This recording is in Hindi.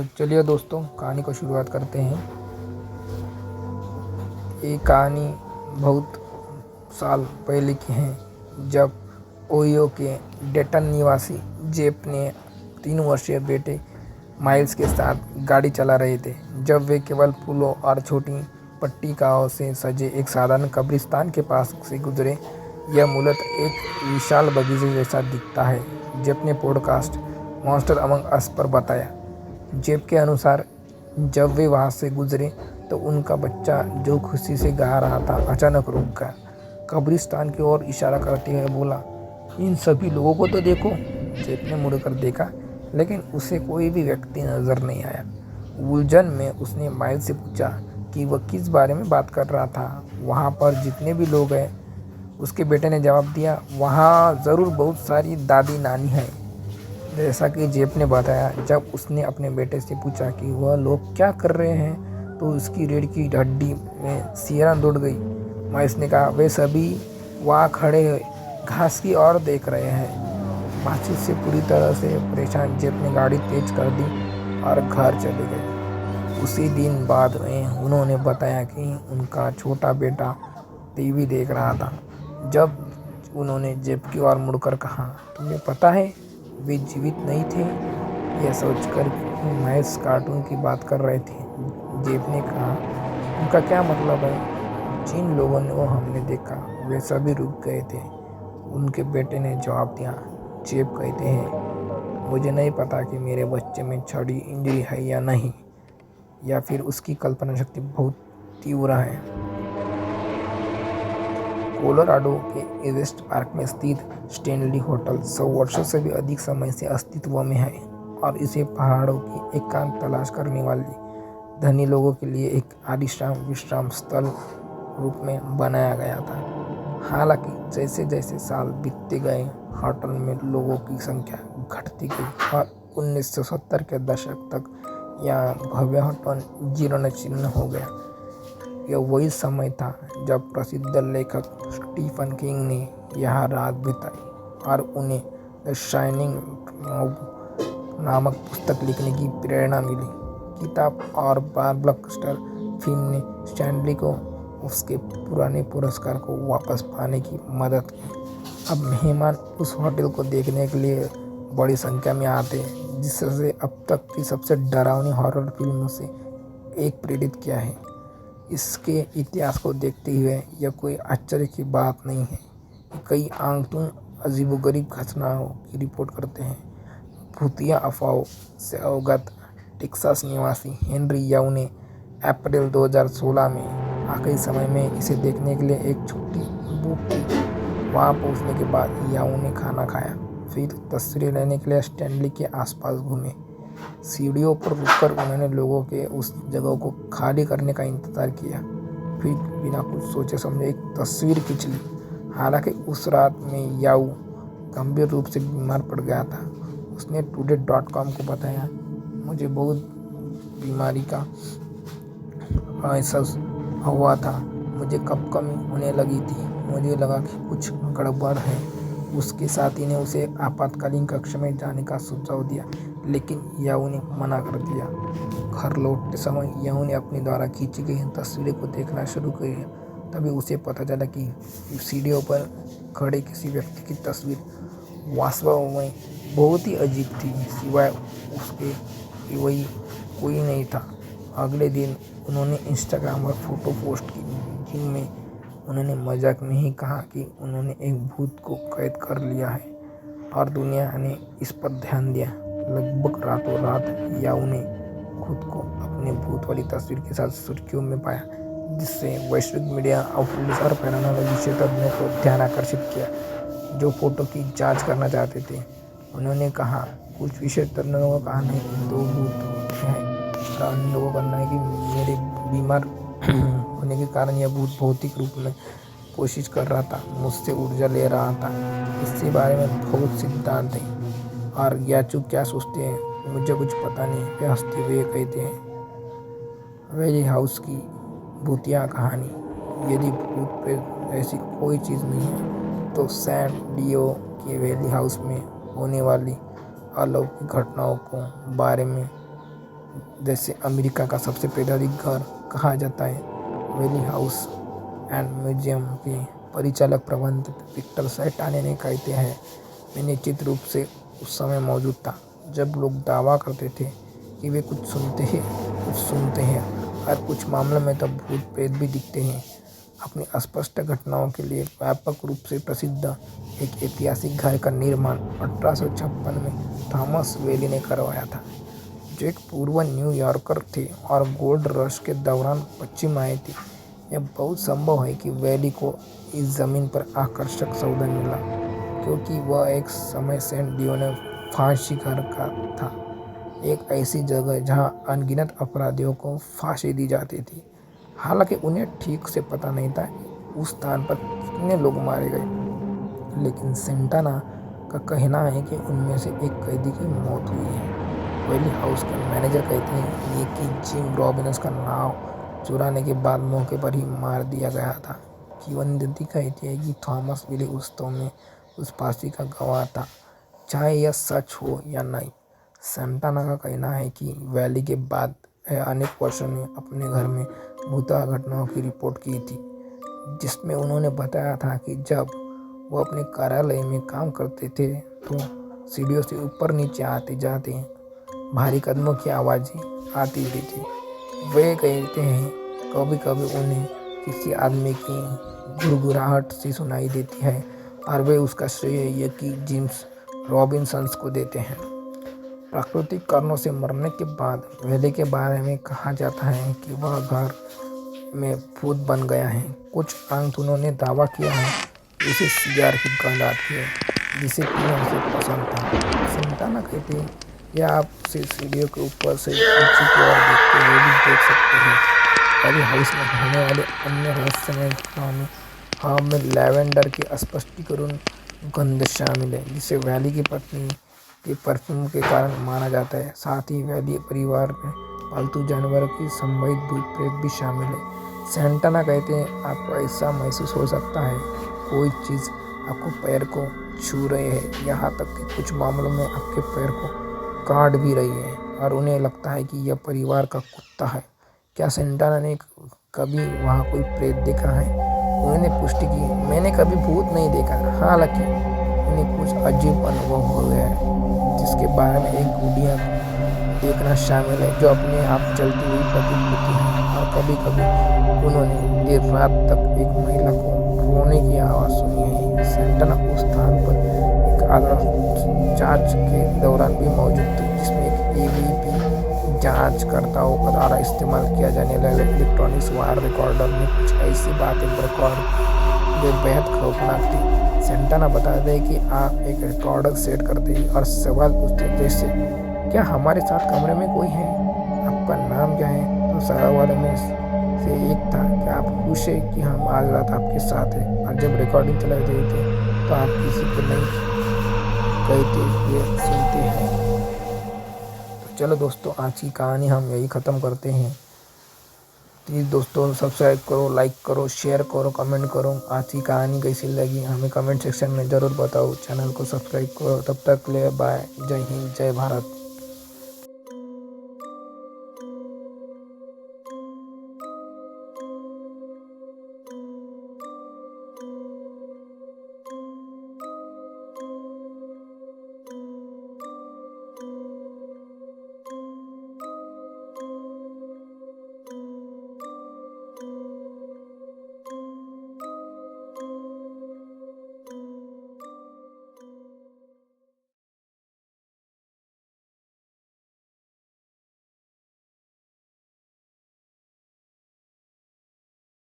तो चलिए दोस्तों, कहानी को शुरुआत करते हैं। ये कहानी बहुत साल पहले की है, जब ओहियो के डेटन निवासी जेप ने 3 वर्षीय बेटे माइल्स के साथ गाड़ी चला रहे थे, जब वे केवल फूलों और छोटी पट्टिकाओं से सजे एक साधारण कब्रिस्तान के पास से गुजरे। यह मूलतः एक विशाल बगीचे जैसा दिखता है, जेप ने पॉडकास्ट मॉन्स्टर अमंग अस पर बताया। जेप के अनुसार जब वे वहां से गुजरे तो उनका बच्चा, जो खुशी से गा रहा था, अचानक रुक गया। कब्रिस्तान की ओर इशारा करते हुए बोला, इन सभी लोगों को तो देखो। जेप ने मुड़कर देखा, लेकिन उसे कोई भी व्यक्ति नजर नहीं आया। उलझन में उसने माइल से पूछा कि वह किस बारे में बात कर रहा था। वहाँ पर जितने भी लोग हैं, उसके बेटे ने जवाब दिया, वहाँ ज़रूर बहुत सारी दादी नानी है। जैसा कि जेप ने बताया, जब उसने अपने बेटे से पूछा कि वह लोग क्या कर रहे हैं, तो उसकी रीढ़ की हड्डी में सिहरन दौड़ गई। माइस ने कहा, वे सभी वहाँ खड़े घास की ओर देख रहे हैं। बातचीत से पूरी तरह से परेशान जेप ने गाड़ी तेज कर दी और घर चले गए। उसी दिन बाद में उन्होंने बताया कि उनका छोटा बेटा टीवी देख रहा था। जब उन्होंने जेप की ओर मुड़कर कहा, तुम्हें पता है वे जीवित नहीं थे। यह सोचकर कि माइल्स कार्टून की बात कर रहे थे, जेब ने कहा, उनका क्या मतलब है? जिन लोगों ने वो हमने देखा, वे सभी रुक गए थे। उनके बेटे ने जवाब दिया। जेब कहते हैं, मुझे नहीं पता कि मेरे बच्चे में छड़ी इंजरी है या नहीं, या फिर उसकी कल्पना शक्ति बहुत तीव्र है। कोलोराडो के वेस्ट पार्क में स्थित स्टैनली होटल 100 वर्षों से भी अधिक समय से अस्तित्व में है और इसे पहाड़ों की एकांत तलाश करने वाले धनी लोगों के लिए एक आलीशान विश्राम स्थल रूप में बनाया गया था। हालांकि जैसे जैसे साल बीतते गए, होटल में लोगों की संख्या घटती गई और 1970 के दशक तक यह भव्य होटल जीर्ण शीर्ण हो गया। यह वही समय था जब प्रसिद्ध लेखक स्टीफन किंग ने यहाँ रात बिताई और उन्हें द शाइनिंग नामक पुस्तक लिखने की प्रेरणा मिली। किताब और ब्लॉकबस्टर फिल्म ने स्टैनली को उसके पुराने पुरस्कार को वापस पाने की मदद की। अब मेहमान उस होटल को देखने के लिए बड़ी संख्या में आते हैं, जिससे अब तक की सबसे डरावनी हॉरर फिल्मों से एक प्रेरित किया है। इसके इतिहास को देखते हुए यह कोई आश्चर्य की बात नहीं है। कई आंकड़ों अजीबोगरीब घटनाओं की रिपोर्ट करते हैं। भूतिया अफवाहों से अवगत टेक्सास निवासी हेनरी याऊ ने अप्रैल 2016 में आखिरी समय में इसे देखने के लिए एक छुट्टी बुक की। वहाँ पहुँचने के बाद याऊ ने खाना खाया, फिर तस्वीरें लेने के लिए स्टैनली के आसपास घूमे। सीढ़ियों पर रुककर उन्होंने लोगों के उस जगह को खाली करने का इंतजार किया, फिर बिना कुछ सोचे समझे एक तस्वीर खींच ली। हालांकि उस रात में याऊ गंभीर रूप से बीमार पड़ गया था। उसने today.com को बताया, मुझे बहुत बीमारी का एहसास हुआ था। मुझे कमी होने लगी थी। मुझे लगा कि कुछ गड़बड़ है। उसके साथी ने उसे आपातकालीन कक्ष में जाने का सुझाव दिया, लेकिन याऊ ने मना कर दिया। घर लौटते समय याऊ ने अपने द्वारा खींची गई तस्वीरें को देखना शुरू किया। तभी उसे पता चला कि सीढ़ियों पर खड़े किसी व्यक्ति की तस्वीर वास्तव में बहुत ही अजीब थी, सिवाय उसके कि वही कोई नहीं था। अगले दिन उन्होंने इंस्टाग्राम पर फोटो पोस्ट की, जिनमें उन्होंने मजाक में ही कहा कि उन्होंने एक भूत को कैद कर लिया है और दुनिया ने इस पर ध्यान दिया। लगभग रातों रात याऊ ने खुद को अपने भूत वाली तस्वीर के साथ सुर्खियों में पाया, जिससे वैश्विक मीडिया आउटलेट्स और पैरानॉर्मल विशेषज्ञों को ध्यान आकर्षित किया, जो फोटो की जांच करना चाहते थे। उन्होंने कहा, कुछ विशेषज्ञों का कहना है कि 2 भूत हैं और अन्य लोगों का कहना है कि मेरे बीमार होने के कारण यह भूत भौतिक रूप में कोशिश कर रहा था, मुझसे ऊर्जा ले रहा था। इसके बारे में बहुत सिद्धांत हैं और याचू क्या सोचते हैं मुझे कुछ पता नहीं। वे हंसते हुए कहते हैं, वैली हाउस की भूतिया कहानी। यदि भूत प्रेत ऐसी कोई चीज़ नहीं है, तो सैन डियो के वैली हाउस में होने वाली अलौकिक घटनाओं को बारे में जैसे अमेरिका का सबसे पेरियोडिक घर कहा जाता है। वैली हाउस एंड म्यूजियम के परिचालक प्रबंधक विक्टर सेंटाना ने कहते हैं, मैं निश्चित रूप से उस समय मौजूद था जब लोग दावा करते थे कि वे कुछ सुनते हैं और कुछ मामलों में तो भूत प्रेत भी दिखते हैं। अपनी अस्पष्ट घटनाओं के लिए व्यापक रूप से प्रसिद्ध एक ऐतिहासिक घर का निर्माण 1856 में थॉमस वेली ने करवाया था, जो एक पूर्व न्यूयॉर्कर थे और गोल्ड रश के दौरान पश्चिम आए थे। यह बहुत संभव है कि वेली को इस ज़मीन पर आकर्षक सौदा मिला, क्योंकि वह एक समय सेंट डियोने फांसी घर का था, एक ऐसी जगह जहां अनगिनत अपराधियों को फांसी दी जाती थी। हालांकि उन्हें ठीक से पता नहीं था कि उस स्थान पर कितने लोग मारे गए, लेकिन सेंटाना का कहना है कि उनमें से एक कैदी की मौत हुई है। वेली हाउस के मैनेजर कहते हैं ये कि जिम रॉबिन्स का नाव चुराने के बाद मौके पर ही मार दिया गया था। किंवदंती कहती है कि थॉमस वेली वास्तव में उस फांसी का गवाह था, चाहे यह सच हो या नहीं। सेंटाना का कहना है कि वेली के बाद अनेक वर्षों में अपने घर में भूत घटनाओं की रिपोर्ट की थी, जिसमें उन्होंने बताया था कि जब वो अपने कार्यालय में काम करते थे तो सीढ़ियों से ऊपर नीचे आते जाते भारी कदमों की आवाज़ें आती रहती थी। वे कहते हैं कभी कभी उन्हें किसी आदमी की गुड़गुड़ाहट सी सुनाई देती है और वे उसका श्रेय ये कि जेम्स रॉबिन्सन्स को देते हैं। प्राकृतिक कारणों से मरने के बाद वेली के बारे में कहा जाता है कि वह घर में भूत बन गया है। कुछ अंक उन्होंने दावा किया है कि उसे सिगार की गंध आती है, जिसे पीना उसे पसंद था। सेंटाना कहते हैं यह आप उसे सीढ़ियों के ऊपर से नीचे की ओर देखते हुए भी देख सकते हैं। वेली हाउस में होने वाले अन्य रहस्यमय घटनाओं में लैवेंडर के स्पष्टीकरण गंध शामिल है, जिसे वेली की पत्नी के परफ्यूम के कारण माना जाता है। साथ ही वेली परिवार में पालतू जानवरों की संभावित भूत प्रेत भी शामिल है। सेंटाना कहते हैं आपको ऐसा महसूस हो सकता है कोई चीज़ आपको पैर को छू रही है, यहाँ तक कि कुछ मामलों में आपके पैर को काट भी रही है और उन्हें लगता है कि यह परिवार का कुत्ता है। क्या सेंटाना ने कभी वहाँ कोई प्रेत देखा है? उन्होंने पुष्टि की, मैंने कभी भूत नहीं देखा, हालांकि उन्हें कुछ अजीब अनुभव हो गया है, जिसके बारे में एक गुड़िया देखना शामिल है जो अपने आप चलती हुई प्रतीत होती है। और कभी कभी उन्होंने देर रात तक एक महिला को रोने की आवाज़ सुनी है। सेंटाना उस स्थान पर एक आदर्श जांच के दौरान भी मौजूद थे, जिसमें एक EVP जांचकर्ताओं द्वारा इस्तेमाल किया जाने वाले इलेक्ट्रॉनिक्स वायर रिकॉर्डर में कुछ ऐसी बातें रिकॉर्ड वे बेहद खौफनाक थी। सेंटाना बताते हैं कि आप एक रिकॉर्डर सेट करते हैं और सवाल पूछते हैं, जैसे क्या हमारे साथ कमरे में कोई है, आपका नाम क्या है? तो सवाल वाले में से एक था कि आप खुश है कि हम आज रात आपके साथ हैं। और जब रिकॉर्डिंग चला रहे थे तो आप किसी को नहीं कहते हुए सुनते हैं। तो चलो दोस्तों, आज की कहानी हम यही ख़त्म करते हैं। प्लीज़ दोस्तों सब्सक्राइब करो, लाइक करो, शेयर करो, कमेंट करो। आज की कहानी कैसी लगी हमें कमेंट सेक्शन में ज़रूर बताओ। चैनल को सब्सक्राइब करो। तब तक ले बाय। जय हिंद, जय भारत।